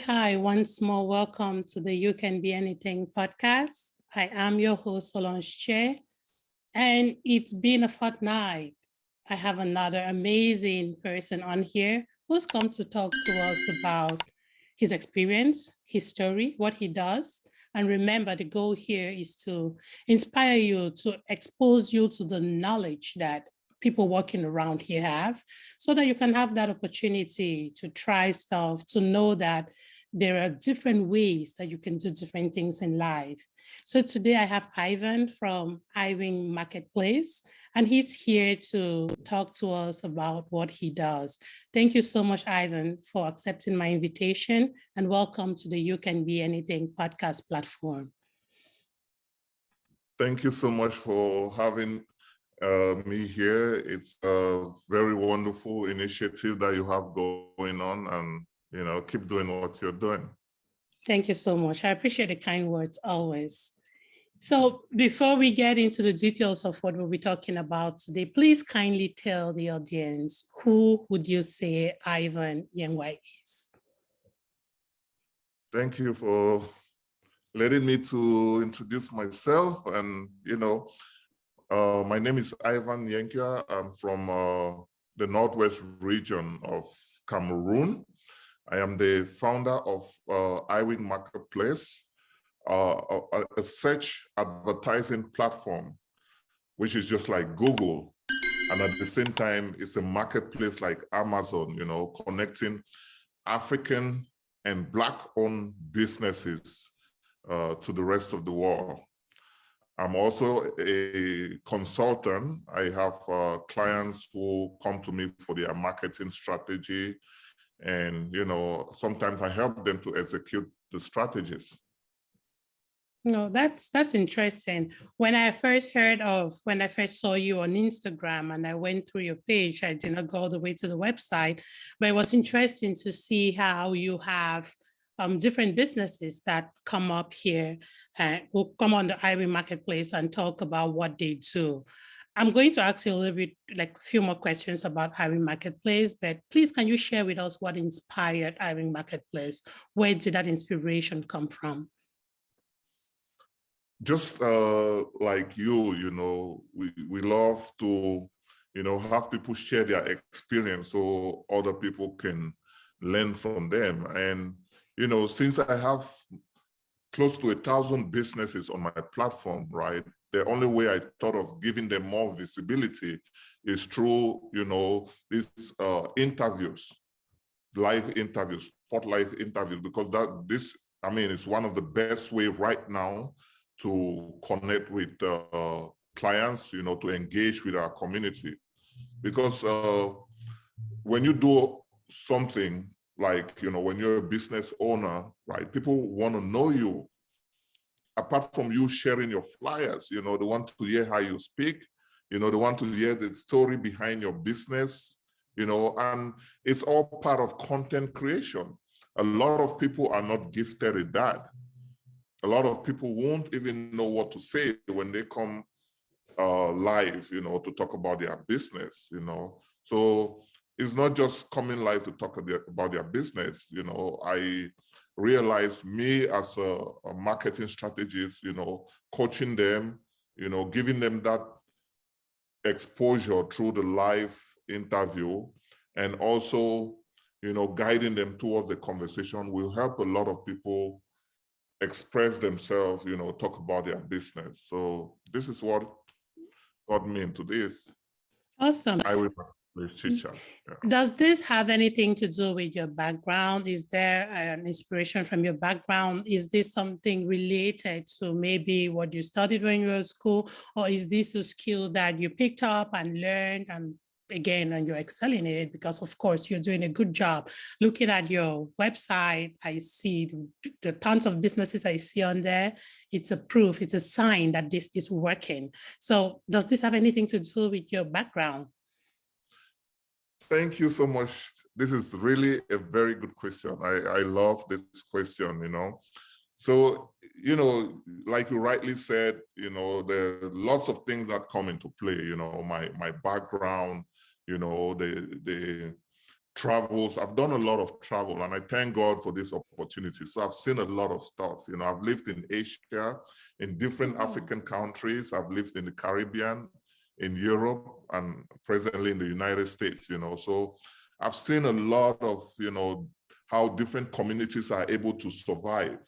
Hi. Once more, welcome to the You Can Be Anything podcast. I am your host, Solange, and it's been a fortnight. I have another amazing person on here who's come to talk to us about his experience, his story, what he does. And remember, the goal here is to inspire you, to expose you to the knowledge that people working around here have, so that you can have that opportunity to try stuff, to know that there are different ways that you can do different things in life. So today I have Ivan from Iwingmarketplace, and he's here to talk to us about what he does. Thank you so much, Ivan, for accepting my invitation, and welcome to the You Can Be Anything podcast platform. Thank you so much for having me here. It's a very wonderful initiative that you have going on, and keep doing what you're doing. Thank you so much. I appreciate the kind words always. So before we get into the details of what we'll be talking about today, please kindly tell the audience, who would you say Ivan Yengwia is? Thank you for letting me to introduce myself. And, my name is Ivan Yengwia. I'm from the Northwest region of Cameroon. I am the founder of Iwingmarketplace, a search advertising platform, which is just like Google. And at the same time, it's a marketplace like Amazon, connecting African and Black-owned businesses to the rest of the world. I'm also a consultant. I have clients who come to me for their marketing strategy. And, sometimes I help them to execute the strategies. No, that's interesting. When I first saw you on Instagram and I went through your page, I did not go all the way to the website, but it was interesting to see how you have different businesses that come up here and will come on the Iwingmarketplace and talk about what they do. I'm going to ask you a little bit, like a few more questions about Iwingmarketplace, but please, can you share with us what inspired Iwingmarketplace? Where did that inspiration come from? Just like you, we love to, have people share their experience so other people can learn from them. And, since I have close to 1,000 businesses on my platform, right? The only way I thought of giving them more visibility is through, these interviews, live interviews, spotlight interviews, because it's one of the best way right now to connect with clients, to engage with our community. Because when you do something like, when you're a business owner, right, people want to know you. Apart from you sharing your flyers, they want to hear how you speak, they want to hear the story behind your business, and it's all part of content creation. A lot of people are not gifted at that. A lot of people won't even know what to say when they come live, to talk about their business, So it's not just coming live to talk about their business. I realized me as a marketing strategist, coaching them, giving them that exposure through the live interview, and also, guiding them towards the conversation will help a lot of people express themselves, talk about their business. So this is what got me into this. Awesome. Yeah. Does this have anything to do with your background? Is there an inspiration from your background? Is this something related to maybe what you studied when you were at school? Or is this a skill that you picked up and learned and you're excelling in it? Because of course you're doing a good job. Looking at your website, I see the tons of businesses I see on there. It's a proof, it's a sign that this is working. So does this have anything to do with your background? Thank you so much. This is really a very good question. I love this question, So, like you rightly said, there are lots of things that come into play, my background, the travels. I've done a lot of travel, and I thank God for this opportunity. So I've seen a lot of stuff. You know, I've lived in Asia, in different African countries. I've lived in the Caribbean, in Europe, and presently in the United States, you know. So I've seen a lot of, you know, how different communities are able to survive,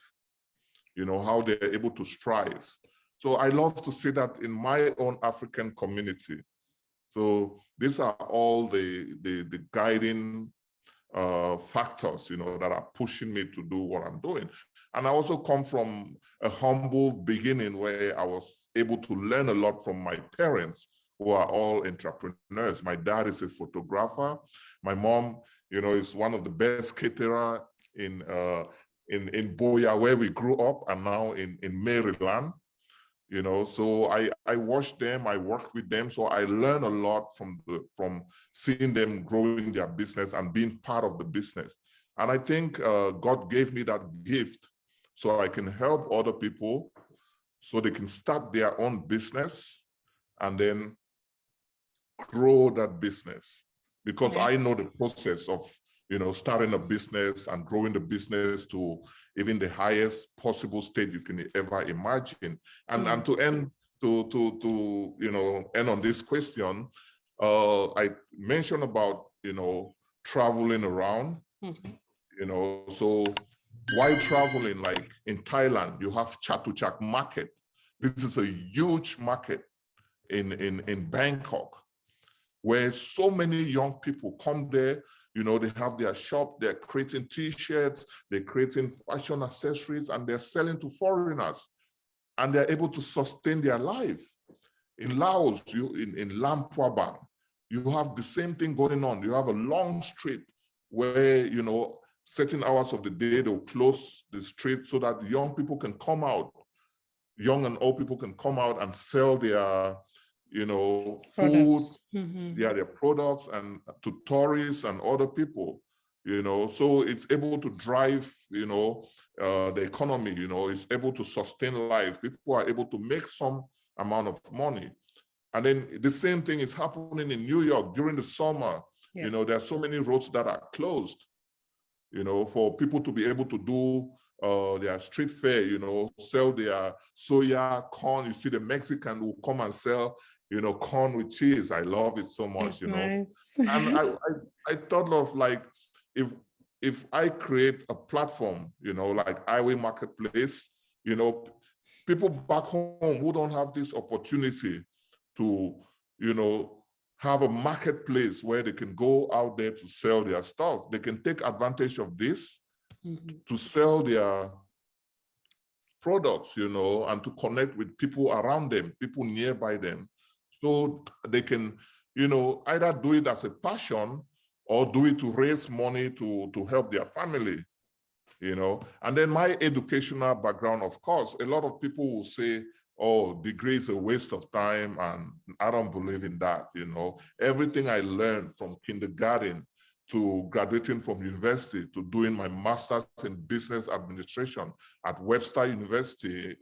you know, how they're able to strive. So I love to see that in my own African community. So these are all the guiding factors, you know, that are pushing me to do what I'm doing. And I also come from a humble beginning where I was able to learn a lot from my parents, who are all entrepreneurs. My dad is a photographer. My mom, you know, is one of the best caterer in Boya, where we grew up, and now in Maryland. You know, so I watched them, I worked with them, so I learned a lot from seeing them growing their business and being part of the business. And I think God gave me that gift so I can help other people so they can start their own business and then grow that business. Because I know the process of, you know, starting a business and growing the business to even the highest possible state you can ever imagine. And to end, to you know, end on this question, I mentioned about, you know, traveling around, you know, so while traveling, like in Thailand, you have Chatuchak market. This is a huge market in Bangkok, where so many young people come there. You know, they have their shop, they're creating T-shirts, they're creating fashion accessories, and they're selling to foreigners, and they're able to sustain their life. In Laos, in Lampuabang, you have the same thing going on. You have a long street where, you know, certain hours of the day, they'll close the street so that young people can come out, young and old people can come out and sell their, you know, food, their products, and to tourists and other people, you know. So it's able to drive, you know, the economy, you know, it's able to sustain life. People are able to make some amount of money. And then the same thing is happening in New York during the summer. You know, there are so many roads that are closed, you know, for people to be able to do their street fair, you know, sell their soya, corn. You see the Mexican who come and sell, you know, corn with cheese. I love it so much. That's, you know, nice. And I thought of, like, if I create a platform, you know, like Iwingmarketplace, you know, people back home who don't have this opportunity to, you know, have a marketplace where they can go out there to sell their stuff, they can take advantage of this to sell their products, you know, and to connect with people around them, people nearby them. So they can, you know, either do it as a passion or do it to raise money to help their family, you know. And then my educational background, of course, a lot of people will say, oh, degree is a waste of time, and I don't believe in that, you know. Everything I learned from kindergarten to graduating from university to doing my master's in business administration at Webster University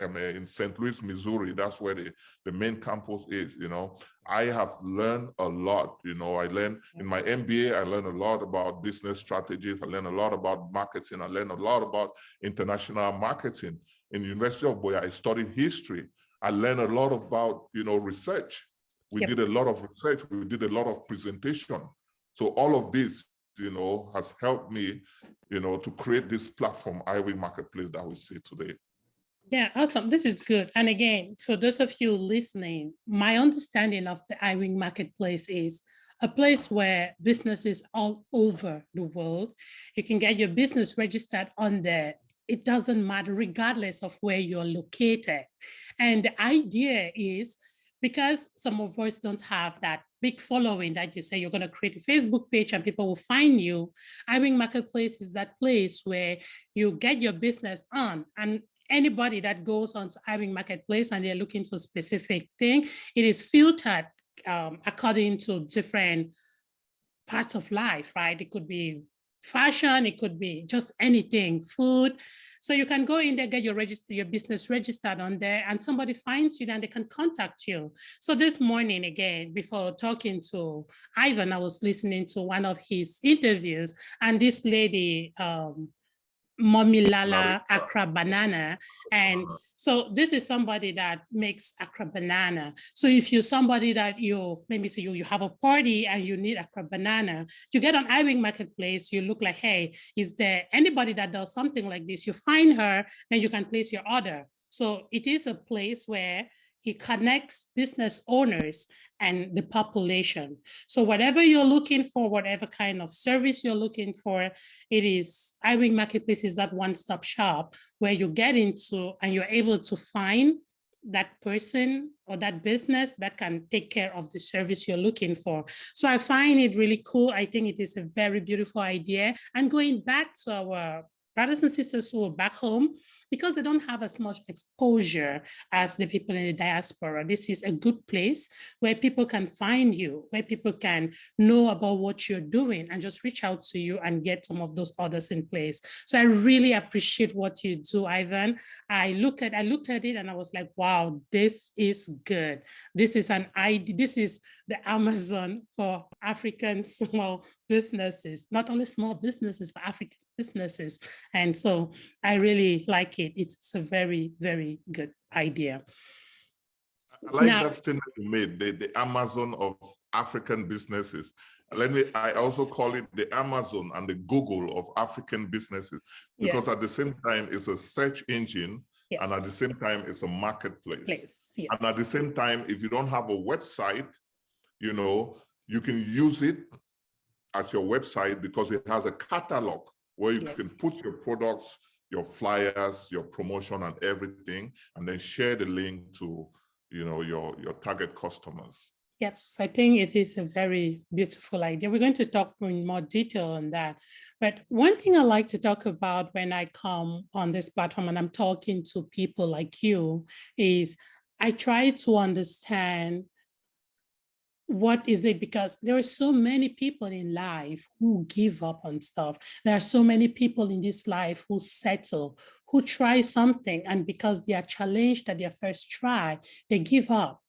in St. Louis, Missouri. That's where the main campus is, you know. I have learned a lot, you know. I learned in my MBA, I learned a lot about business strategies. I learned a lot about marketing. I learned a lot about international marketing. In the University of Boya, I studied history. I learned a lot about, you know, research. We did a lot of research. We did a lot of presentation. So all of this, you know, has helped me, you know, to create this platform, Iwingmarketplace, that we see today. Yeah, awesome. This is good. And again, for those of you listening, my understanding of the Iwingmarketplace is a place where businesses all over the world, you can get your business registered on there. It doesn't matter regardless of where you're located. And the idea is, because some of us don't have that big following that you say you're going to create a Facebook page and people will find you, Iwingmarketplace is that place where you get your business on. And anybody that goes on to Iwingmarketplace and they're looking for specific thing, it is filtered according to different parts of life, right? It could be fashion, it could be just anything, food. So you can go in there, get your business registered on there, and somebody finds you, then they can contact you. So this morning, again, before talking to Ivan, I was listening to one of his interviews, and this lady, Mommy Lala Accra Banana. And so this is somebody that makes Accra Banana. So if you're somebody that maybe so you have a party and you need Accra Banana, you get on Iwingmarketplace, you look like, hey, is there anybody that does something like this? You find her, then you can place your order. So it is a place where he connects business owners and the population. So whatever you're looking for, whatever kind of service you're looking for, Iwingmarketplace is that one-stop shop where you get into and you're able to find that person or that business that can take care of the service you're looking for. So I find it really cool. I think it is a very beautiful idea. And going back to our brothers and sisters who are back home, because they don't have as much exposure as the people in the diaspora, this is a good place where people can find you, where people can know about what you're doing and just reach out to you and get some of those orders in place. So I really appreciate what you do, Ivan. I looked at it and I was like, wow, this is good. This is an idea. This is the Amazon for African small businesses, not only small businesses, but African businesses. And so I really like it. It's a very, very good idea. I like that statement you made, the Amazon of African businesses. I also call it the Amazon and the Google of African businesses, because at the same time, it's a search engine, and at the same time, it's a marketplace. And at the same time, if you don't have a website, you can use it as your website because it has a catalog where you can put your products, your flyers, your promotion and everything, and then share the link to your target customers. Yes, I think it is a very beautiful idea. We're going to talk in more detail on that. But one thing I like to talk about when I come on this platform and I'm talking to people like you is I try to understand what is it, because there are so many people in life who give up on stuff. There are so many people in this life who settle, who try something, and because they are challenged at their first try, they give up.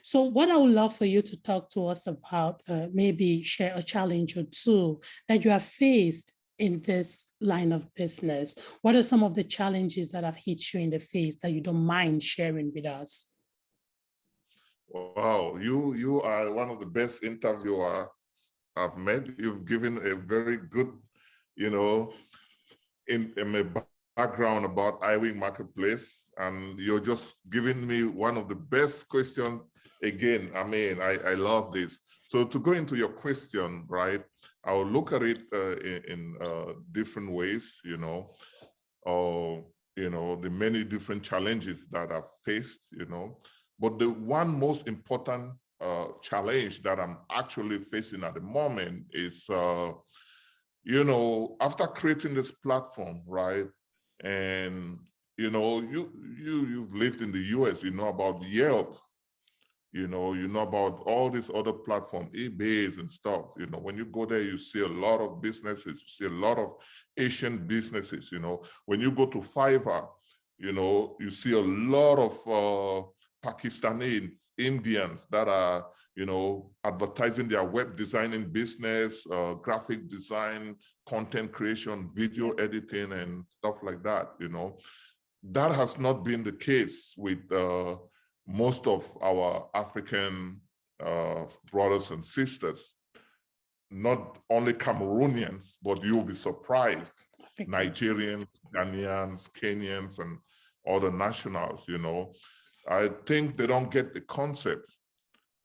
So what I would love for you to talk to us about, maybe share a challenge or two that you have faced in this line of business. What are some of the challenges that have hit you in the face that you don't mind sharing with us? Wow, you are one of the best interviewers I've met. You've given a very good, in a background about Iwingmarketplace, and you're just giving me one of the best questions. Again, I love this. So to go into your question, right, I'll look at it in different ways, the many different challenges that I've faced, But the one most important challenge that I'm actually facing at the moment is, after creating this platform, right? And, you've lived in the US, you know about Yelp, you know about all these other platforms, eBay and stuff. When you go there, you see a lot of businesses, you see a lot of Asian businesses, When you go to Fiverr, you see a lot of Pakistani Indians that are, advertising their web designing business, graphic design, content creation, video editing, and stuff like that, That has not been the case with most of our African brothers and sisters, not only Cameroonians, but you'll be surprised, Nigerians, Ghanaians, Kenyans, and other nationals, I think they don't get the concept.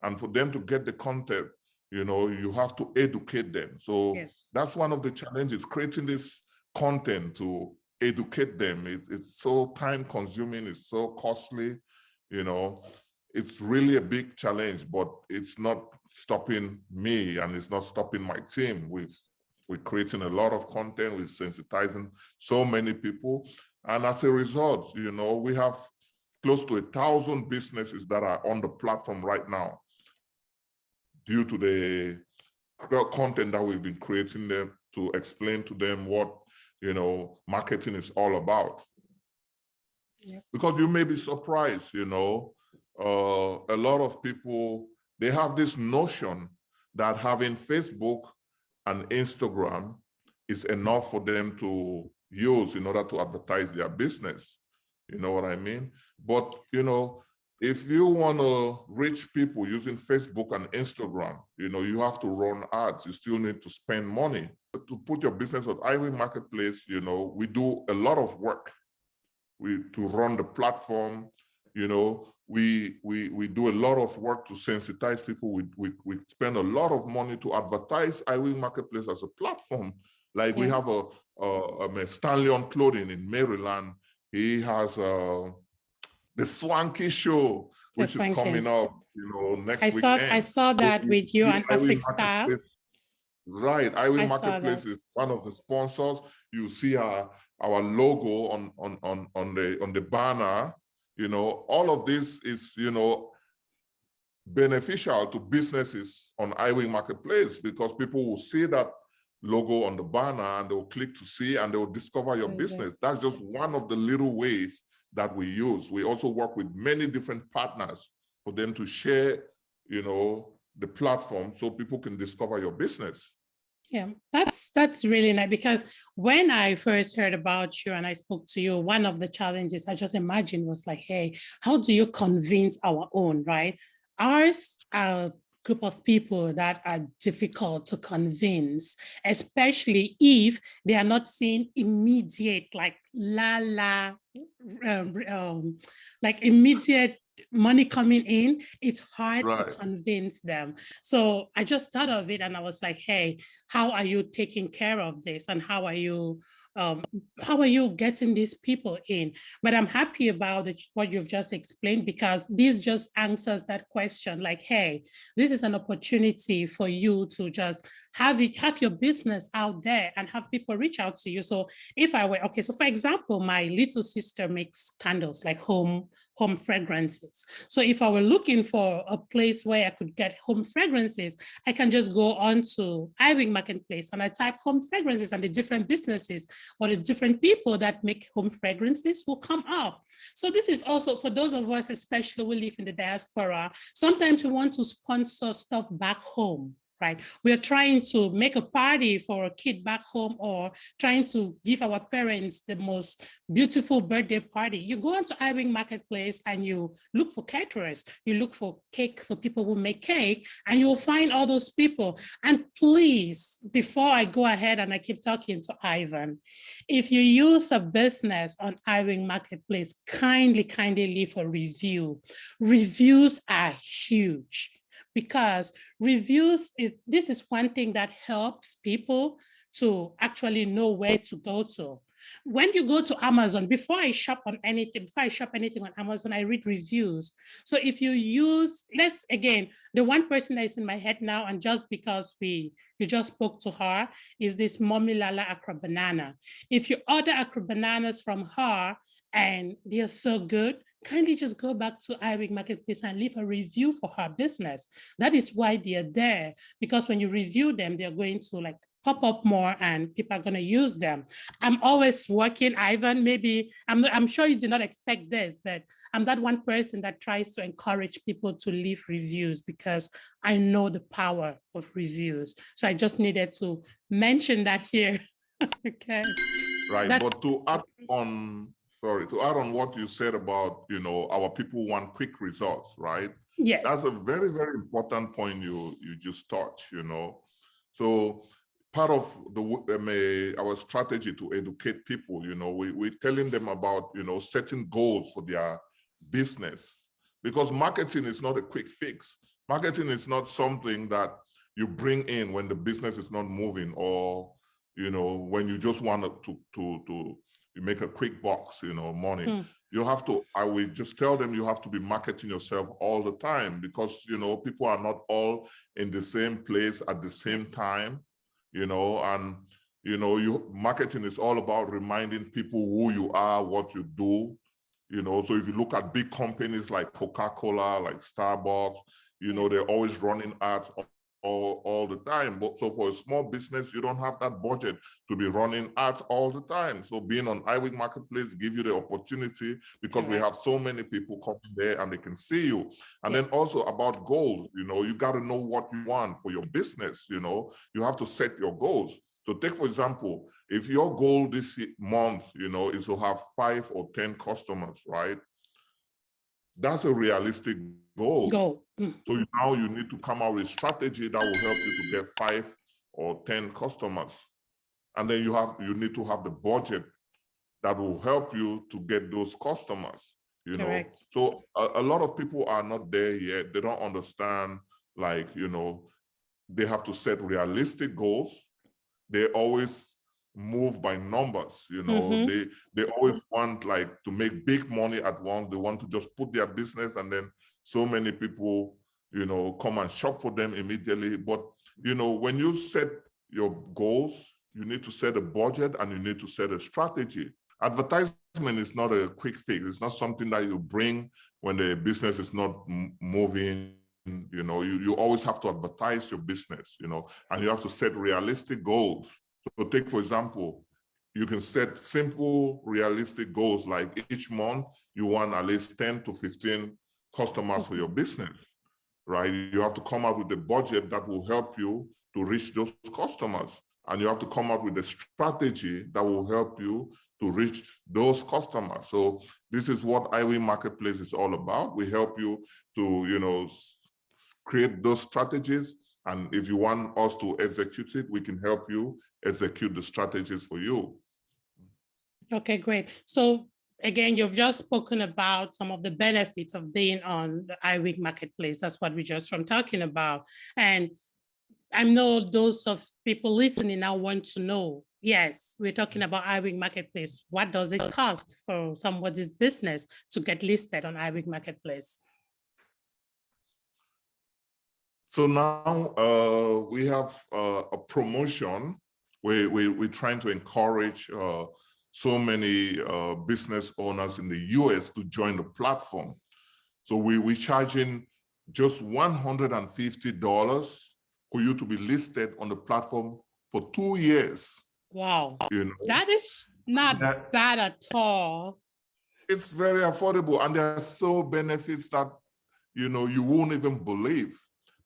And for them to get the concept, you have to educate them. So that's one of the challenges, creating this content to educate them. It's so time consuming, it's so costly, it's really a big challenge, but it's not stopping me and it's not stopping my team. We're creating a lot of content, we're sensitizing so many people. And as a result, we have close to 1,000 businesses that are on the platform right now due to the content that we've been creating to explain to them what, you know, marketing is all about. Yeah. Because you may be surprised, you know, a lot of people, they have this notion that having Facebook and Instagram is enough for them to use in order to advertise their business. You know what I mean? But, you know, if you want to reach people using Facebook and Instagram, you know, you have to run ads. You still need to spend money. But to put your business on Iwingmarketplace, you know, we do a lot of work. To run the platform, you know, we do a lot of work to sensitize people. We spend a lot of money to advertise Iwingmarketplace as a platform. Like we have a Stanley on Clothing in Maryland. He has the Swanky Show, which is coming up, you know, next weekend. I saw that with you and Africstar. Right, Iwingmarketplace is one of the sponsors. You see our logo on the banner. You know, all of this is, you know, beneficial to businesses on Iwingmarketplace, because people will see that logo on the banner and they will click to see and they will discover your business. That's just one of the little ways that we use. We also work with many different partners for them to share, you know, the platform so people can discover your business. Yeah, that's really nice, because when I first heard about you and I spoke to you, one of the challenges I just imagined was like, hey, how do you convince our own, right? Ours are a group of people that are difficult to convince, especially if they are not seeing immediate, like like immediate money coming in. It's hard to convince them. So I just thought of it and I was like, hey, how are you taking care of this? And how are you getting these people in? But I'm happy about what you've just explained, because this just answers that question, like, hey, this is an opportunity for you to just have your business out there and have people reach out to you. So if I were, okay, so for example, my little sister makes candles, like home fragrances. So if I were looking for a place where I could get home fragrances, I can just go on to Iwingmarketplace and I type home fragrances, and the different businesses or the different people that make home fragrances will come up. So this is also for those of us, especially who live in the diaspora, sometimes we want to sponsor stuff back home. Right? We're trying to make a party for a kid back home, or trying to give our parents the most beautiful birthday party. You go onto Iwingmarketplace and you look for caterers, you look for cake for people who make cake, and you'll find all those people. And please, before I go ahead and I keep talking to Ivan, if you use a business on Iwingmarketplace, kindly leave a review. Reviews are huge. Because reviews this is one thing that helps people to actually know where to go to. When you go to Amazon, before I shop anything on Amazon, I read reviews. So if you use, the one person that is in my head now, and just because you just spoke to her, is this Mommy Lala Accra Banana. If you order Accra Bananas from her and they're so good, kindly just go back to Iwingmarketplace and leave a review for her business. That is why they're there, because when you review them, they're going to like pop up more and people are going to use them. I'm always working, Ivan, maybe, I'm sure you did not expect this, but I'm that one person that tries to encourage people to leave reviews, because I know the power of reviews. So I just needed to mention that here. Okay. Right, but to add on what you said about, you know, our people want quick results, right? Yes. That's a very, very important point you just touched, you know. So part of our strategy to educate people, you know, we're telling them about, you know, setting goals for their business, because marketing is not a quick fix. Marketing is not something that you bring in when the business is not moving, or, you know, when you just want to make a quick box, you know, money. You have to, I will just tell them, you have to be marketing yourself all the time, because, you know, people are not all in the same place at the same time, you know, and, you know, marketing is all about reminding people who you are, what you do, you know. So if you look at big companies like Coca-Cola, like Starbucks, you know, they're always running ads all the time. But so for a small business, you don't have that budget to be running ads all the time. So being on Iwing Marketplace give you the opportunity, because we have so many people coming there and they can see you. And then also about goals, you got to know what you want for your business. You have to set your goals. So take, for example, if your goal this month, is to have 5 or 10 customers, right? That's a realistic goal. So now you need to come out with a strategy that will help you to get 5 or 10 customers. And then you need to have the budget that will help you to get those customers, Correct. So a lot of people are not there yet. They don't understand, like, they have to set realistic goals. They always move by numbers, they always want, like, to make big money at once. They want to just put their business, and then so many people, come and shop for them immediately. But, when you set your goals, you need to set a budget and you need to set a strategy. Advertisement is not a quick fix. It's not something that you bring when the business is not moving. You always have to advertise your business, and you have to set realistic goals. So take, for example, you can set simple, realistic goals, like each month you want at least 10 to 15 customers for your business, right? You have to come up with a budget that will help you to reach those customers. And you have to come up with a strategy that will help you to reach those customers. So this is what Iwing Marketplace is all about. We help you to, create those strategies. And if you want us to execute it, we can help you execute the strategies for you. Okay, great. So again, you've just spoken about some of the benefits of being on the Iwing Marketplace. That's what we just from talking about. And I know those of people listening now want to know, yes, we're talking about Iwing Marketplace. What does it cost for somebody's business to get listed on Iwing Marketplace? So now we have a promotion. We're trying to encourage so many business owners in the US to join the platform. So we're charging just $150 for you to be listed on the platform for 2 years. Wow, that is not bad at all. It's very affordable, and there are so benefits that you won't even believe.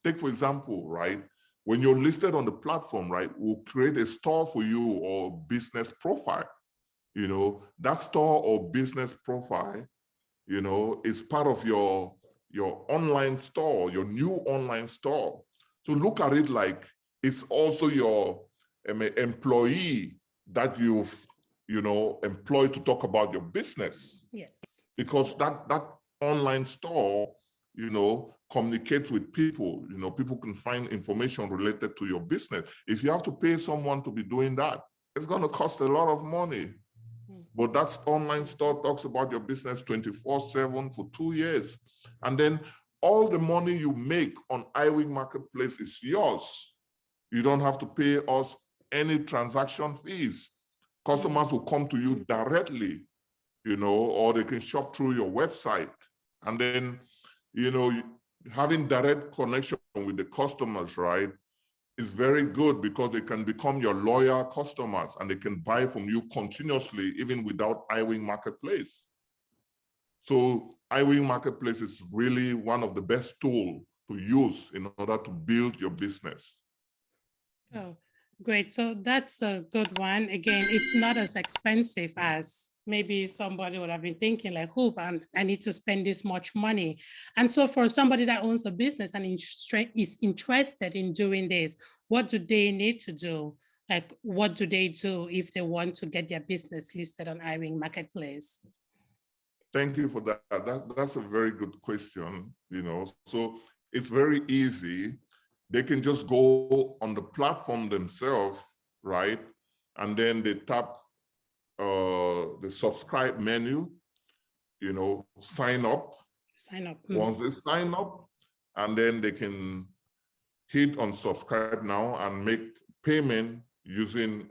Take, for example, right, when you're listed on the platform, right, we'll create a store for you or business profile. That store or business profile, is part of your online store, your new online store. So look at it like it's also your employee that you've, employed to talk about your business. Yes. Because that online store, communicates with people. People can find information related to your business. If you have to pay someone to be doing that, it's going to cost a lot of money. But that online store talks about your business 24/7 for 2 years. And then all the money you make on Iwing Marketplace is yours. You don't have to pay us any transaction fees. Customers will come to you directly, or they can shop through your website. And then, having direct connection with the customers, right, is very good, because they can become your loyal customers and they can buy from you continuously, even without Iwing Marketplace. So Iwing Marketplace is really one of the best tools to use in order to build your business. Oh, great. So that's a good one. Again, it's not as expensive as maybe somebody would have been thinking, like, oh, I need to spend this much money. And so for somebody that owns a business and is interested in doing this, what do they need to do? Like, what do they do if they want to get their business listed on Iwing Marketplace? Thank you for that. That's a very good question. So it's very easy. They can just go on the platform themselves, right? And then they tap the subscribe menu, sign up. Sign up. Once they sign up, and then they can hit on subscribe now and make payment using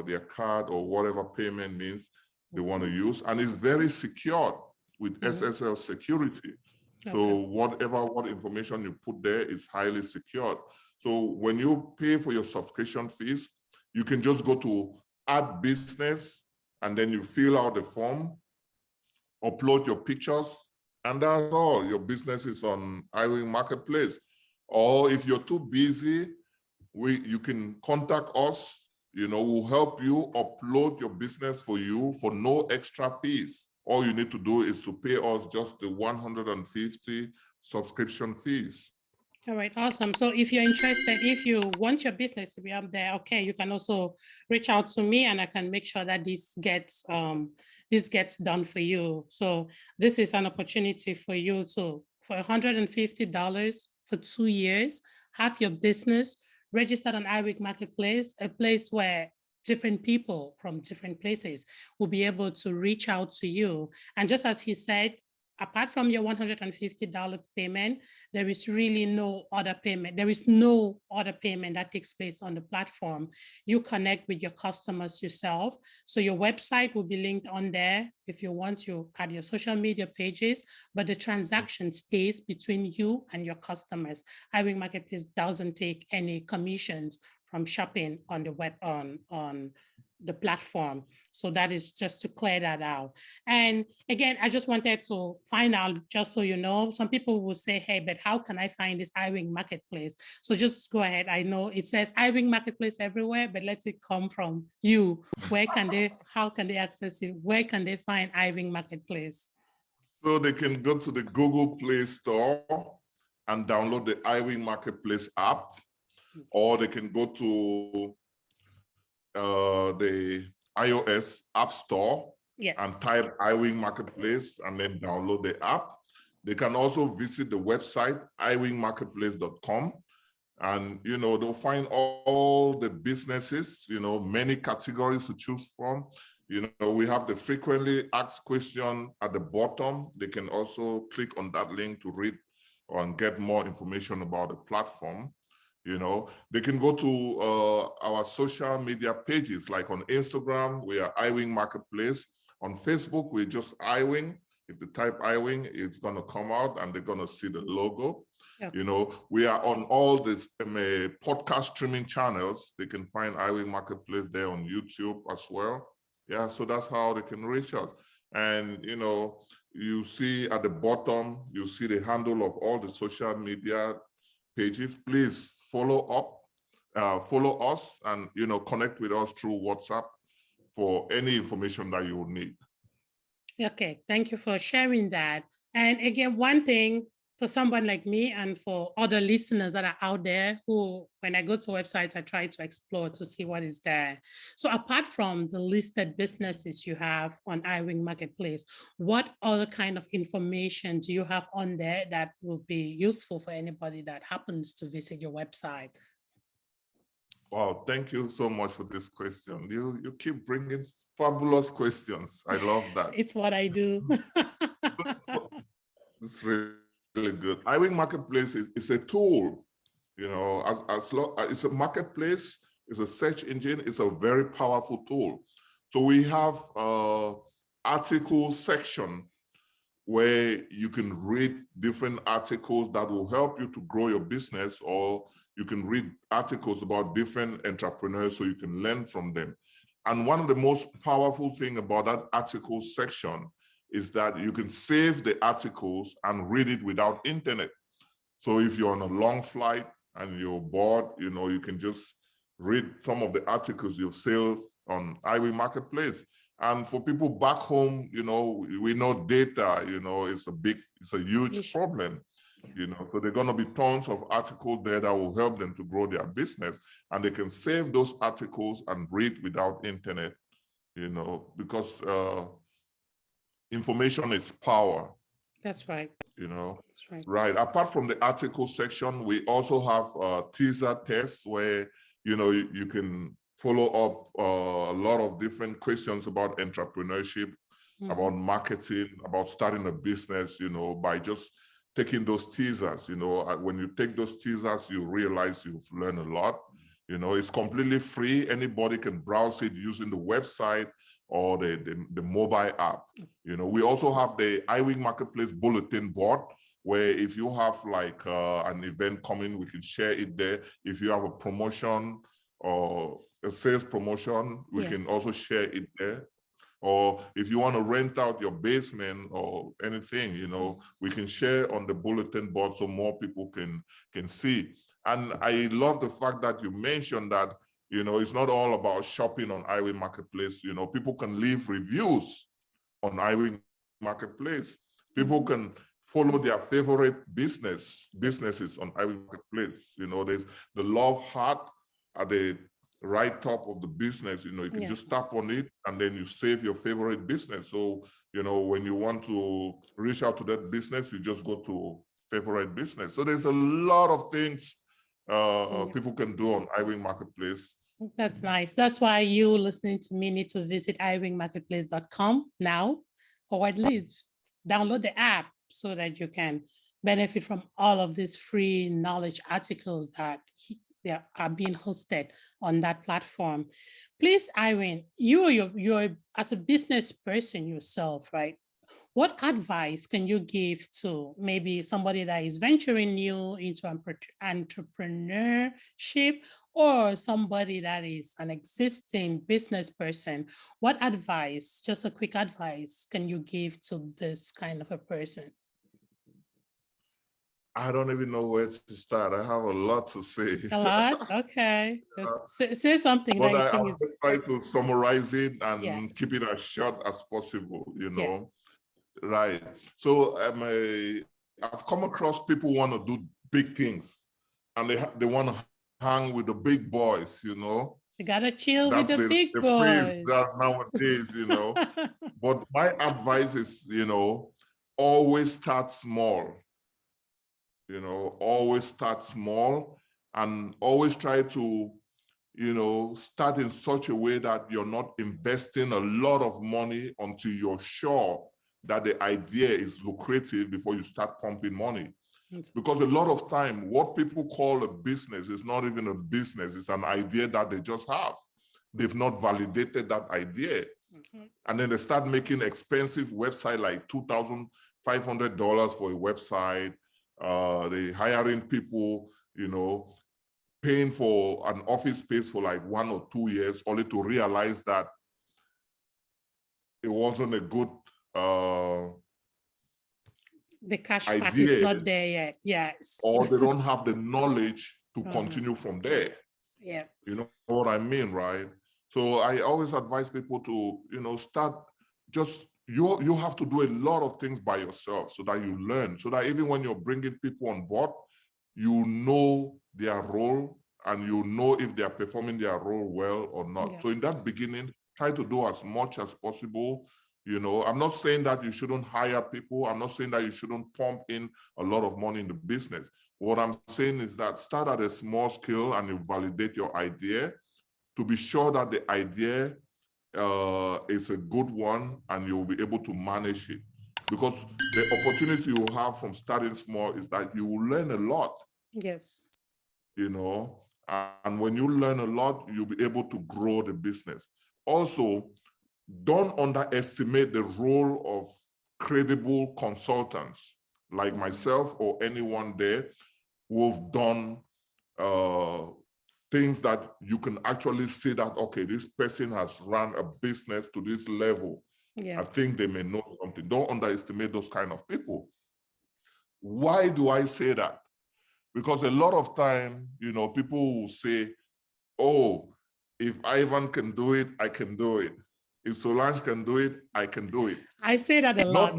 their card or whatever payment means they want to use. And it's very secure with SSL security. So what information you put there is highly secured. So when you pay for your subscription fees, you can just go to Add Business, and then you fill out the form, upload your pictures, and that's all. Your business is on Iwing Marketplace. Or if you're too busy, you can contact us. We'll help you upload your business for you for no extra fees. All you need to do is to pay us just the 150 subscription fees. All right, awesome. So if you're interested, if you want your business to be up there, okay, you can also reach out to me and I can make sure that this gets done for you. So this is an opportunity for you to, for $150 for 2 years, have your business registered on Iwing Marketplace, a place where different people from different places will be able to reach out to you. And just as he said, apart from your $150 payment, there is really no other payment. There is no other payment that takes place on the platform. You connect with your customers yourself. So your website will be linked on there if you want to add your social media pages, but the transaction stays between you and your customers. Iwing Marketplace doesn't take any commissions from shopping on the web, on the platform. So that is just to clear that out. And again, I just wanted to find out, just so you know, some people will say, hey, but how can I find this Iwing Marketplace? So just go ahead. I know it says Iwing Marketplace everywhere, but let it come from you. Where can they, how can they access it? Where can they find Iwing Marketplace? So they can go to the Google Play Store and download the Iwing Marketplace app, or they can go to the iOS App Store, yes, and type Iwing Marketplace and then download the app. They can also visit the website, iwingmarketplace.com, and they'll find all the businesses, many categories to choose from. We have the frequently asked question at the bottom. They can also click on that link to read and get more information about the platform. They can go to our social media pages, like on Instagram, we are Iwing Marketplace. On Facebook, we're just Iwing. If they type Iwing, it's going to come out and they're going to see the logo. Okay. We are on all the podcast streaming channels. They can find Iwing Marketplace there on YouTube as well. Yeah, so that's how they can reach us. And, you see at the bottom, you see the handle of all the social media pages. Please follow us and connect with us through WhatsApp for any information that you will need. Okay, thank you for sharing that. And again, one thing for someone like me and for other listeners that are out there who, when I go to websites, I try to explore to see what is there. So apart from the listed businesses you have on Iwing Marketplace, what other kind of information do you have on there that will be useful for anybody that happens to visit your website? Wow, thank you so much for this question. You keep bringing fabulous questions. I love that. It's what I do. It's really good. Iwing Marketplace is a tool, it's a marketplace, it's a search engine, it's a very powerful tool. So we have article section where you can read different articles that will help you to grow your business, or you can read articles about different entrepreneurs so you can learn from them. And one of the most powerful things about that article section is that you can save the articles and read it without internet. So if you're on a long flight and you're bored, you can just read some of the articles you've saved on Iwing Marketplace. And for people back home, we know data, it's a huge problem. So there are going to be tons of articles there that will help them to grow their business, and they can save those articles and read without internet, because information is power. That's right. That's right. Right. Apart from the article section, we also have teaser tests where, you can follow up a lot of different questions about entrepreneurship, about marketing, about starting a business, by just taking those teasers. When you take those teasers, you realize you've learned a lot. It's completely free. Anybody can browse it using the website or the mobile app. We also have the Iwing Marketplace bulletin board where if you have like an event coming, we can share it there. If you have a promotion or a sales promotion, we can also share it there. Or if you want to rent out your basement or anything, you know, we can share on the bulletin board so more people can see. And I love the fact that you mentioned that, you know, it's not all about shopping on Iwing Marketplace. You know, people can leave reviews on Iwing Marketplace. People can follow their favorite businesses on Iwing Marketplace. You know, there's the love heart at the right top of the business. You know, you can just tap on it and then you save your favorite business. So, you know, when you want to reach out to that business, you just go to favorite business. So there's a lot of things people can do on Iwing Marketplace. That's nice. That's why you listening to me need to visit iwingmarketplace.com now, or at least download the app so that you can benefit from all of these free knowledge articles that they are being hosted on that platform. Please, Iwing, you're as a business person yourself, right? What advice can you give to maybe somebody that is venturing new into entrepreneurship, or somebody that is an existing business person? What advice, just a quick advice, can you give to this kind of a person? I don't even know where to start. I have a lot to say. A lot? Okay. Just say something but that you think I'll is... just try to summarize it and keep it as short as possible, you know. Right. So I've come across people want to do big things and they want to hang with the big boys, you know. You gotta chill That's with the big the boys. phrase that nowadays, you know. But my advice is, you know, always start small. You know, always start small and always try to, you know, start in such a way that you're not investing a lot of money until you're sure that the idea is lucrative before you start pumping money. Because a lot of time, what people call a business is not even a business, it's an idea that they just have. They've not validated that idea. And then they start making expensive website like $2,500 for a website. They hiring people, you know, paying for an office space for like 1 or 2 years, only to realize that it wasn't a good the cash idea, part is not there yet. Yes. or they don't have the knowledge to continue from there. Yeah. You know what I mean, right? So I always advise people to, you know, start just, you have to do a lot of things by yourself so that you learn, so that even when you're bringing people on board, you know their role and you know if they are performing their role well or not. So in that beginning, try to do as much as possible. You know, I'm not saying that you shouldn't hire people. I'm not saying that you shouldn't pump in a lot of money in the business. What I'm saying is that start at a small scale and you validate your idea to be sure that the idea is a good one and you'll be able to manage it. Because the opportunity you have from starting small is that you will learn a lot. Yes. You know, and when you learn a lot, you'll be able to grow the business. Also, don't underestimate the role of credible consultants like myself or anyone there who've done things that you can actually see that, okay, this person has run a business to this level. I think they may know something. Don't underestimate those kind of people. Why do I say that? Because a lot of time, you know, people will say, oh, if Ivan can do it, I can do it. If Solange can do it, I can do it. I say that a lot.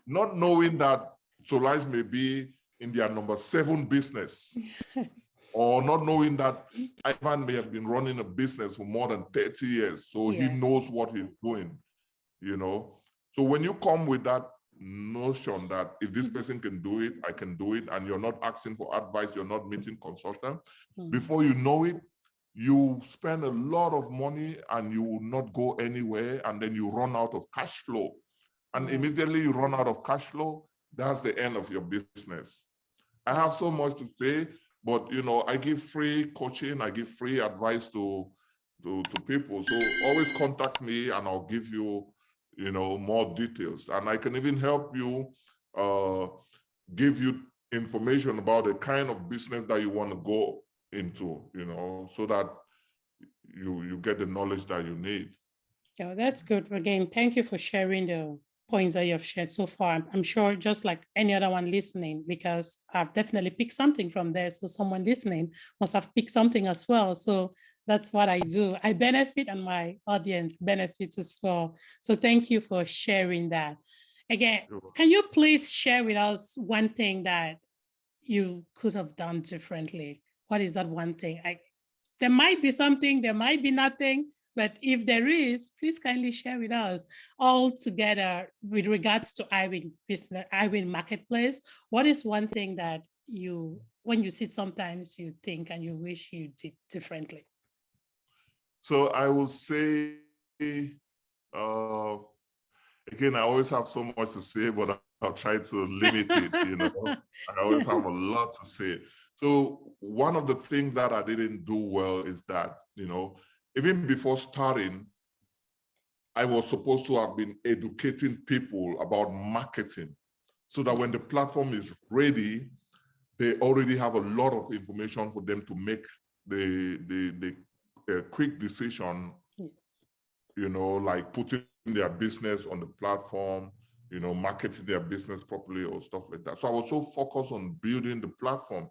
Not knowing that Solange may be in their number 7 business. Yes. Or not knowing that Ivan may have been running a business for more than 30 years. So he knows what he's doing, you know. So when you come with that notion that if this person can do it, I can do it, and you're not asking for advice, you're not meeting consultant, before you know it, you spend a lot of money and you will not go anywhere, and then you run out of cash flow. And immediately you run out of cash flow, that's the end of your business. I have so much to say, but you know, I give free coaching, I give free advice to people. So always contact me and I'll give you, you know, more details. And I can even help you give you information about the kind of business that you want to go into, so that you get the knowledge that you need. Yeah, that's good. Again, thank you for sharing the points that you've shared so far. I'm sure just like any other one listening, because I've definitely picked something from there. So someone listening must have picked something as well. So that's what I do. I benefit and my audience benefits as well. So thank you for sharing that. Again, can you please share with us one thing that you could have done differently? What is that one thing? There might be something, there might be nothing, but if there is, please kindly share with us. All together, with regards to Iwing business, Iwing Marketplace, what is one thing that when you sit sometimes you think and you wish you did differently? So I will say, again, I always have so much to say, but I'll try to limit it, I always have a lot to say. So one of the things that I didn't do well is that, even before starting, I was supposed to have been educating people about marketing so that when the platform is ready, they already have a lot of information for them to make the quick decision, like putting their business on the platform, marketing their business properly or stuff like that. So I was so focused on building the platform.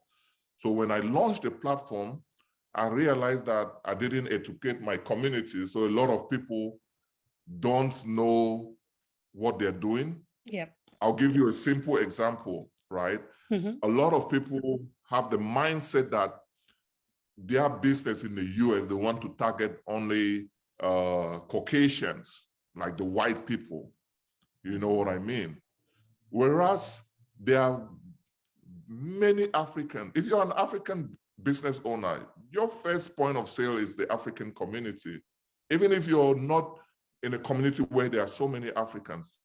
So when I launched the platform, I realized that I didn't educate my community. So a lot of people don't know what they're doing. Yep. I'll give you a simple example, right? Mm-hmm. A lot of people have the mindset that their business in the US, they want to target only Caucasians, like the white people. You know what I mean? Whereas there are many African, if you're an African business owner, your first point of sale is the African community. Even if you're not in a community where there are so many Africans,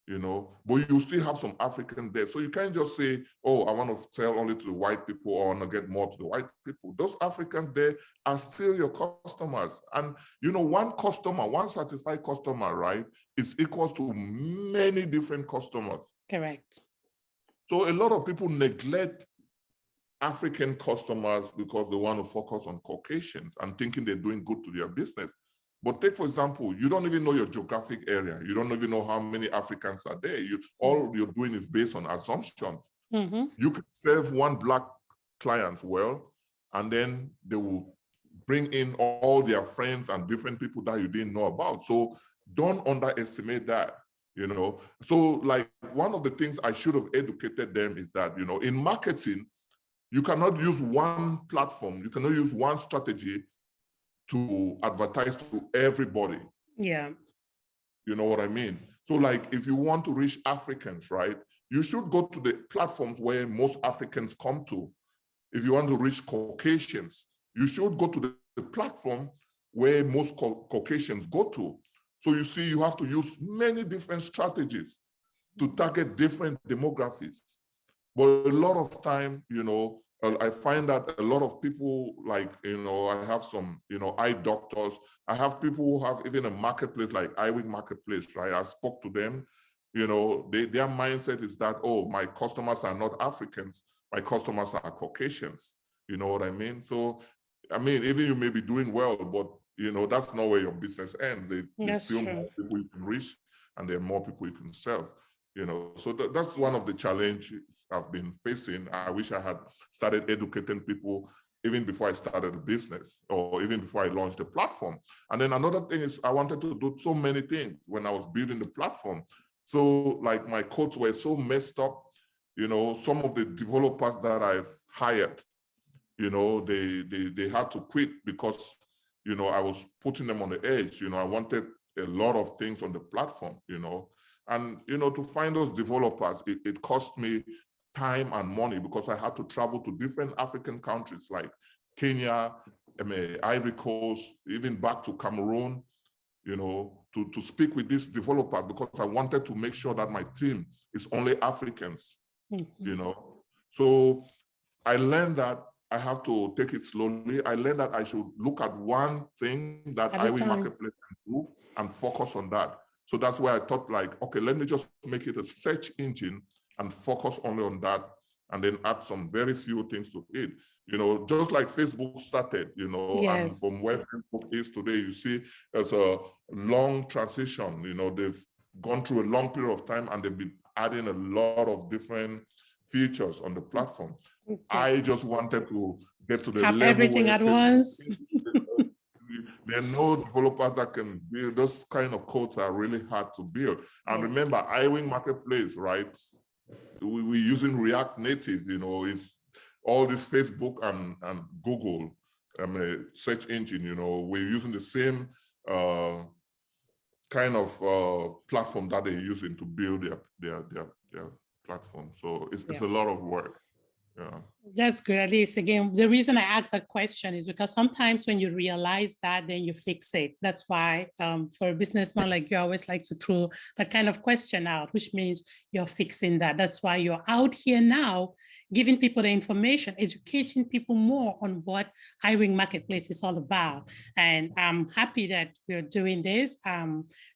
but you still have some African there. So you can't just say, oh, I want to sell only to the white people or I want to get more to the white people. Those Africans there are still your customers. And, one satisfied customer, right, is equals to many different customers. Correct. So a lot of people neglect African customers because they want to focus on Caucasians and thinking they're doing good to their business. But take, for example, you don't even know your geographic area. You don't even know how many Africans are there. All you're doing is based on assumptions. Mm-hmm. You can serve one Black client well, and then they will bring in all their friends and different people that you didn't know about. So don't underestimate that, So like one of the things I should have educated them is that, in marketing, you cannot use one platform. You cannot use one strategy to advertise to everybody. Yeah. You know what I mean? So like if you want to reach Africans, right, you should go to the platforms where most Africans come to. If you want to reach Caucasians, you should go to the platform where most Caucasians go to. So you see, you have to use many different strategies to target different demographics. But a lot of time, I find that a lot of people, like, I have some, eye doctors. I have people who have even a marketplace like Iwingmarketplace, right? I spoke to them, their mindset is that, oh, my customers are not Africans, my customers are Caucasians. You know what I mean? So, I mean, even you may be doing well, but, that's not where your business ends. There's still more people you can reach and there are more people you can serve. So that's one of the challenges I've been facing. I wish I had started educating people even before I started the business or even before I launched the platform. And then another thing is I wanted to do so many things when I was building the platform. So like my codes were so messed up, some of the developers that I've hired, they had to quit because, I was putting them on the edge. I wanted a lot of things on the platform, And, to find those developers, it cost me time and money because I had to travel to different African countries like Kenya, Ivory Coast, even back to Cameroon, to speak with these developers because I wanted to make sure that my team is only Africans, So I learned that I have to take it slowly. I learned that I should look at one thing that Iwingmarketplace can do and focus on that. So that's why I thought like, okay, let me just make it a search engine and focus only on that, and then add some very few things to it. You know, just like Facebook started, you know, and from where Facebook is today, you see there's a long transition. You know, they've gone through a long period of time, and they've been adding a lot of different features on the platform. I just wanted to get to the level everything where at once. There are no developers that can build those kind of codes are really hard to build. And remember, Iwingmarketplace, right? We're using React Native, you know, it's all this Facebook and Google search engine, you know, we're using the same kind of platform that they're using to build their platform. So it's a lot of work. Yeah. That's good. At least, again, the reason I asked that question is because sometimes when you realize that, then you fix it. That's why for a businessman like you, I always like to throw that kind of question out, which means you're fixing that. That's why you're out here now, giving people the information, educating people more on what Iwingmarketplace is all about. And I'm happy that we're doing this.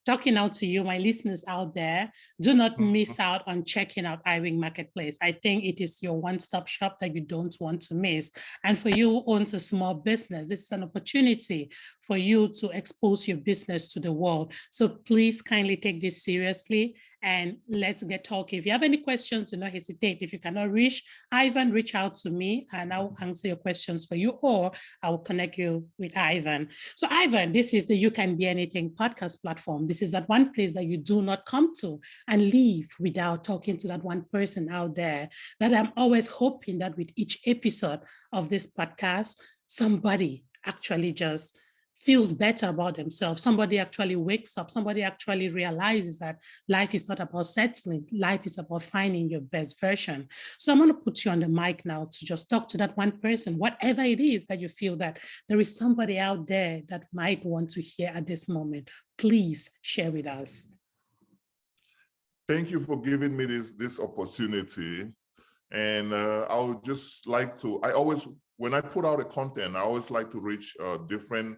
Talking out to you, my listeners out there, do not miss out on checking out Iwingmarketplace. I think it is your one-stop shop that you don't want to miss. And for you who owns a small business, this is an opportunity for you to expose your business to the world. So please kindly take this seriously and let's get talking. If you have any questions, do not hesitate. If you cannot reach Ivan, reach out to me and I'll answer your questions for you, or I will connect you with Ivan. So Ivan, this is the You Can Be Anything podcast platform. This is that one place that you do not come to and leave without talking to that one person out there that I'm always hoping that with each episode of this podcast, somebody actually just feels better about themselves. Somebody actually wakes up. Somebody actually realizes that life is not about settling. Life is about finding your best version. So I'm going to put you on the mic now to just talk to that one person, whatever it is that you feel that there is somebody out there that might want to hear at this moment. Please share with us. Thank you for giving me this opportunity. And I would just like to, when I put out a content, I always like to reach different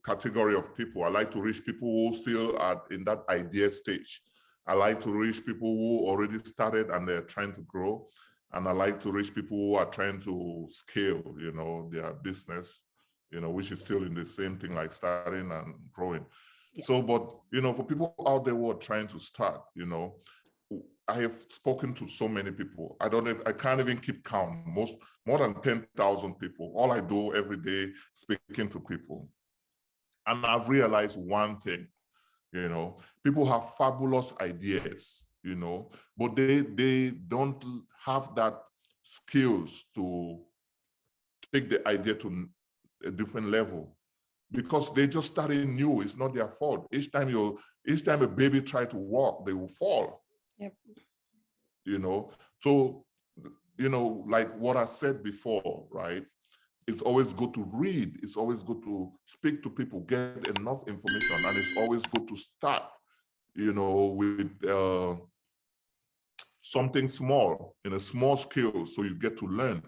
category of people. I like to reach people who still are in that idea stage. I like to reach people who already started and they're trying to grow. And I like to reach people who are trying to scale, you know, their business, you know, which is still in the same thing like starting and growing. Yeah. So, but, you know, for people out there who are trying to start, you know, I have spoken to so many people. I can't even keep count. More than 10,000 people. All I do every day, speaking to people. And I've realized one thing, you know, people have fabulous ideas, you know, but they don't have that skills to take the idea to a different level because they just started new. It's not their fault. Each time a baby tries to walk, they will fall. Yep. You know, so, you know, like what I said before, right? It's always good to read. It's always good to speak to people, get enough information. And it's always good to start, you know, with something small, in a small scale, so you get to learn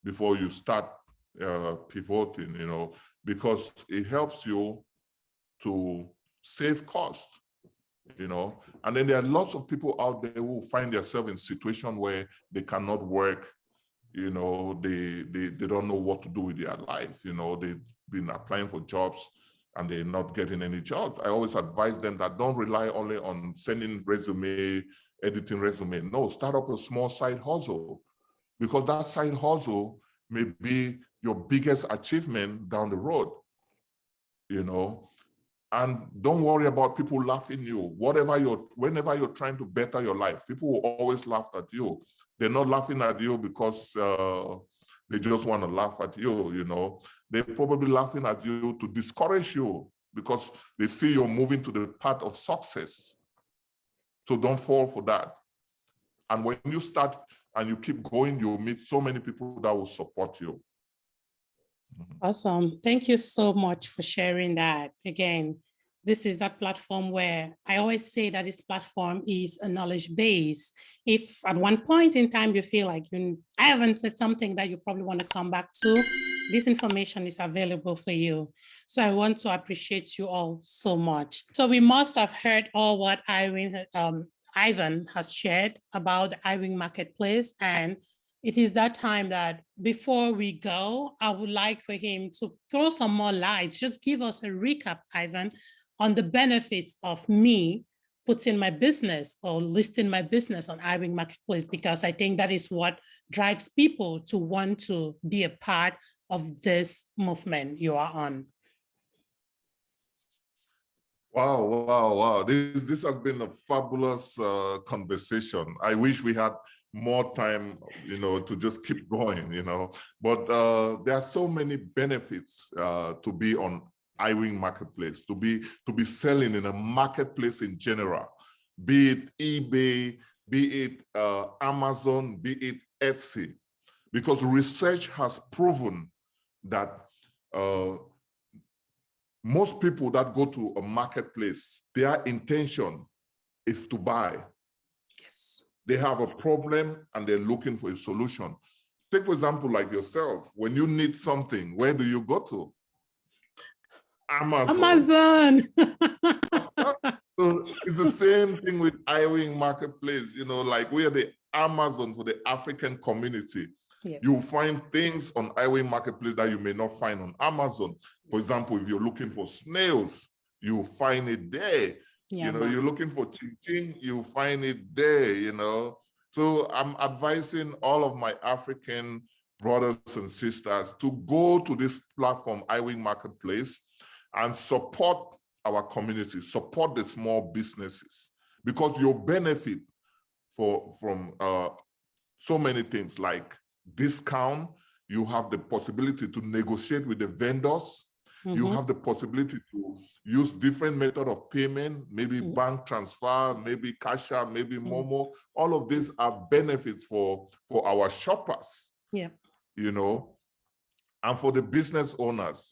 before you start pivoting, you know, because it helps you to save cost. You know, and then there are lots of people out there who find themselves in situations where they cannot work, you know, they don't know what to do with their life, you know, they've been applying for jobs and they're not getting any jobs. I always advise them that don't rely only on sending resume, editing resume. No, start up a small side hustle, because that side hustle may be your biggest achievement down the road, you know. And don't worry about people laughing at you. Whenever you're trying to better your life, people will always laugh at you. They're not laughing at you because they just want to laugh at you, you know. They're probably laughing at you to discourage you because they see you're moving to the path of success. So don't fall for that. And when you start and you keep going, you'll meet so many people that will support you. Awesome. Thank you so much for sharing that. Again, this is that platform where I always say that this platform is a knowledge base. If at one point in time you feel like I haven't said something that you probably want to come back to, this information is available for you. So I want to appreciate you all so much. So we must have heard all what Iwing Ivan has shared about the Iwing Marketplace. And it is that time that before we go, I would like for him to throw some more lights, just give us a recap, Ivan, on the benefits of me putting my business or listing my business on Iwing Marketplace, because I think that is what drives people to want to be a part of this movement you are on. Wow, wow, wow. This has been a fabulous conversation. I wish we had more time, to just keep going, But there are so many benefits to be on Iwing Marketplace, to be selling in a marketplace in general, be it eBay, be it Amazon, be it Etsy, because research has proven that most people that go to a marketplace, their intention is to buy. Yes. They have a problem and they're looking for a solution. Take, for example, like yourself, when you need something, where do you go to? Amazon. So it's the same thing with Iwing Marketplace, like we are the Amazon for the African community. Yes. You'll find things on Iwing Marketplace that you may not find on Amazon. For example, if you're looking for snails, you'll find it there. Yeah, you're looking for chin-chin, you'll find it there, So I'm advising all of my African brothers and sisters to go to this platform, Iwing Marketplace, and support our community, support the small businesses, because you'll benefit from so many things like discount. You have the possibility to negotiate with the vendors. Mm-hmm. You have the possibility to use different method of payment, maybe bank transfer, maybe Cash App, maybe Momo. All of these are benefits for our shoppers. Yeah. And for the business owners,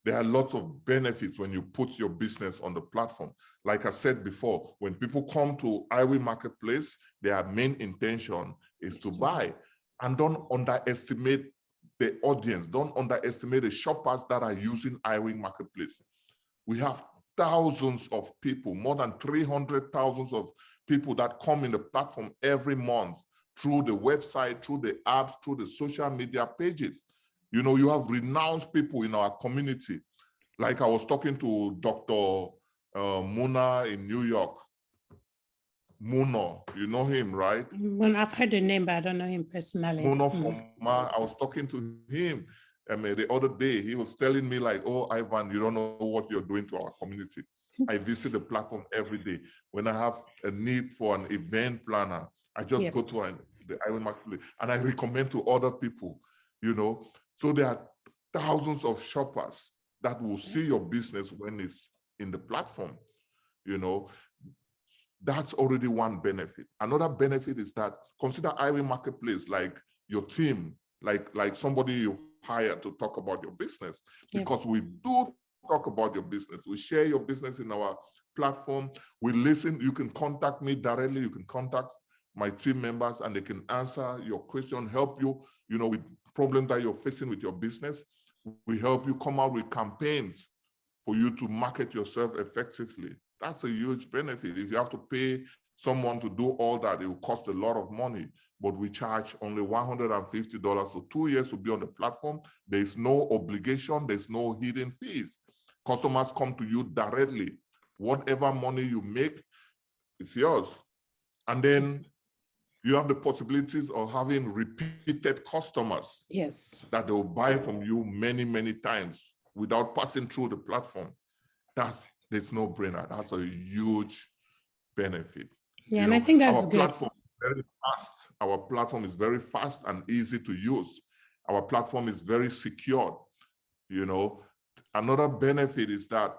there are lots of benefits when you put your business on the platform. Like I said before, when people come to Iwing Marketplace, their main intention is to buy. And don't underestimate the audience. Don't underestimate the shoppers that are using Iwing Marketplace. We have thousands of people, more than 300,000 of people that come in the platform every month through the website, through the apps, through the social media pages. You have renowned people in our community. Like I was talking to Dr. Muna in New York. Muno, you know him, right? Well, I've heard the name, but I don't know him personally. Muno I was talking to him the other day. He was telling me like, oh, Ivan, you don't know what you're doing to our community. I visit the platform every day. When I have a need for an event planner, I just go to the Iwing Marketplace and I recommend to other people, So there are thousands of shoppers that will see your business when it's in the platform, That's already one benefit. Another benefit is that consider Iwing Marketplace like your team, like somebody you hire to talk about your business, because we do talk about your business. We share your business in our platform. We listen. You can contact me directly. You can contact my team members and they can answer your question, help you, with problems that you're facing with your business. We help you come out with campaigns for you to market yourself effectively. That's a huge benefit. If you have to pay someone to do all that, it will cost a lot of money, but we charge only $150 for 2 years to be on the platform. There's no obligation. There's no hidden fees. Customers come to you directly. Whatever money you make, it's yours. And then you have the possibilities of having repeated customers. Yes. That they will buy from you many, many times without passing through the platform. There's no brainer. That's a huge benefit. Yeah, and I think that's good. Platform is very fast. Our platform is very fast and easy to use. Our platform is very secure. Another benefit is that,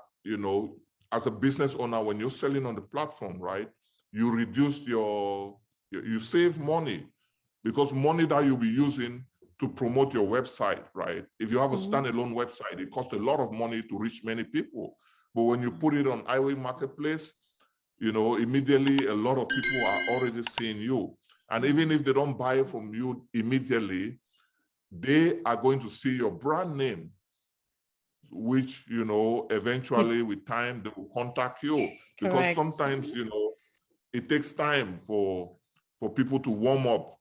as a business owner, when you're selling on the platform, right, you reduce you save money, because money that you'll be using to promote your website, right? If you have a standalone website, it costs a lot of money to reach many people. But when you put it on Iwing Marketplace, immediately a lot of people are already seeing you. And even if they don't buy from you immediately, they are going to see your brand name, which, eventually with time, they will contact you. Because sometimes, it takes time for people to warm up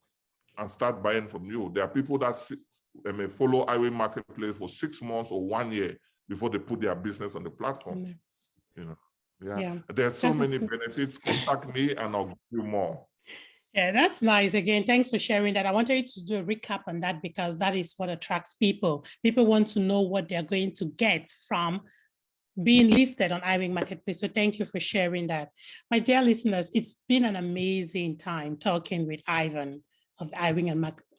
and start buying from you. There are people that may follow Iwing Marketplace for 6 months or 1 year before they put their business on the platform. You know, yeah. There's so many benefits. Contact me and I'll give you more. Yeah, that's nice. Again, thanks for sharing that. I wanted you to do a recap on that because that is what attracts people. People want to know what they're going to get from being listed on Iwing Marketplace. So thank you for sharing that. My dear listeners, it's been an amazing time talking with Ivan of the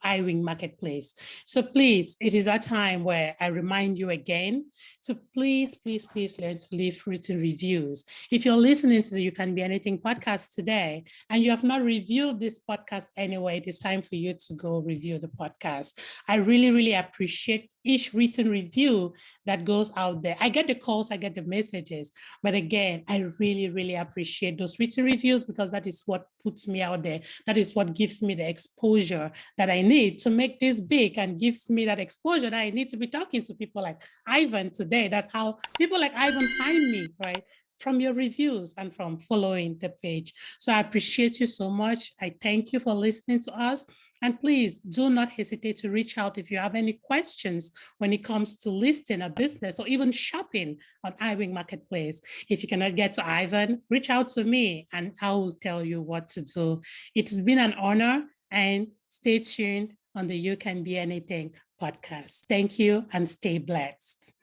Iwing Marketplace. So please, it is that time where I remind you again to please learn to leave written reviews. If you're listening to the You Can Be Anything podcast today and you have not reviewed this podcast anyway, it is time for you to go review the podcast. I really appreciate each written review that goes out there. I get the calls, I get the messages, but again, I really appreciate those written reviews because that is what puts me out there. That is what gives me the exposure that I need to make this big and gives me that exposure that I need to be talking to people like Ivan today. That's how people like Ivan find me, right? From your reviews and from following the page. So I appreciate you so much. I thank you for listening to us. And please do not hesitate to reach out if you have any questions when it comes to listing a business or even shopping on Iwing Marketplace. If you cannot get to Ivan, reach out to me and I will tell you what to do. It's been an honor, and stay tuned on the You Can Be Anything podcast. Thank you and stay blessed.